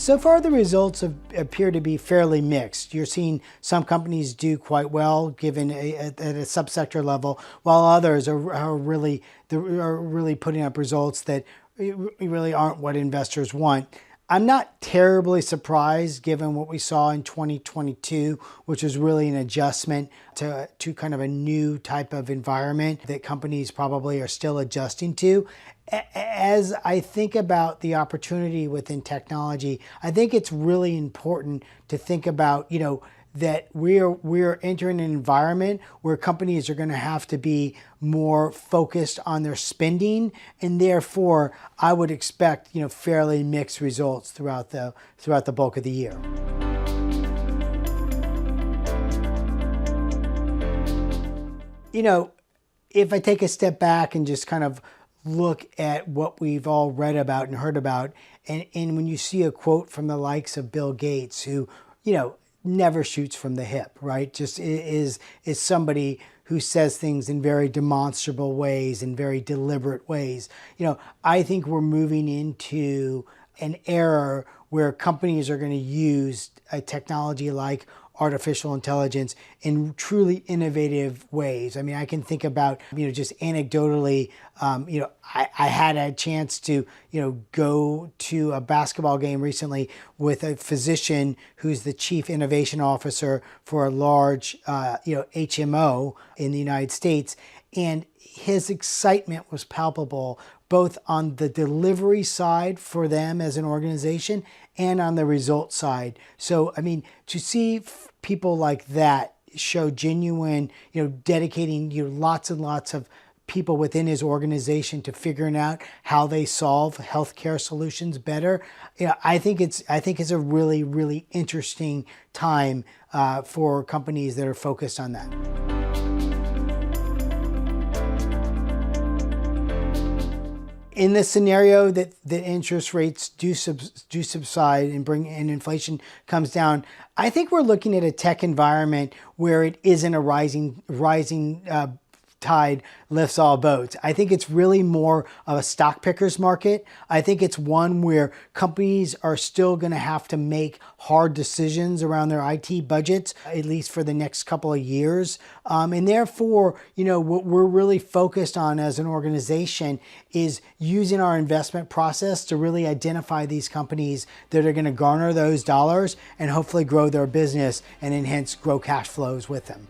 So far, the results appear to be fairly mixed. You're seeing some companies do quite well, given at a subsector level, while others are really putting up results that really aren't what investors want. I'm not terribly surprised given what we saw in 2022, which was really an adjustment to kind of a new type of environment that companies probably are still adjusting to. As I think about the opportunity within technology, I think it's really important to think about, that we're entering an environment where companies are going to have to be more focused on their spending, and therefore I would expect fairly mixed results throughout the bulk of the year. If I take a step back and just kind of look at what we've all read about and heard about, and when you see a quote from the likes of Bill Gates, who never shoots from the hip, right? Just is somebody who says things in very demonstrable ways, in very deliberate ways. I think we're moving into an era where companies are going to use a technology like artificial intelligence in truly innovative ways. I mean, I can think about, just anecdotally, I had a chance to, go to a basketball game recently with a physician who's the chief innovation officer for a large, HMO in the United States. And his excitement was palpable, both on the delivery side for them as an organization and on the result side. So, I mean, to see people like that show genuine, dedicating lots and lots of people within his organization to figuring out how they solve healthcare solutions better. I think it's a really, really interesting time for companies that are focused on that. In the scenario that interest rates do subside and inflation comes down, I think we're looking at a tech environment where it isn't a rising tide lifts all boats. I think it's really more of a stock pickers market. I think it's one where companies are still going to have to make hard decisions around their IT budgets, at least for the next couple of years. And therefore, what we're really focused on as an organization is using our investment process to really identify these companies that are going to garner those dollars and hopefully grow their business and hence grow cash flows with them.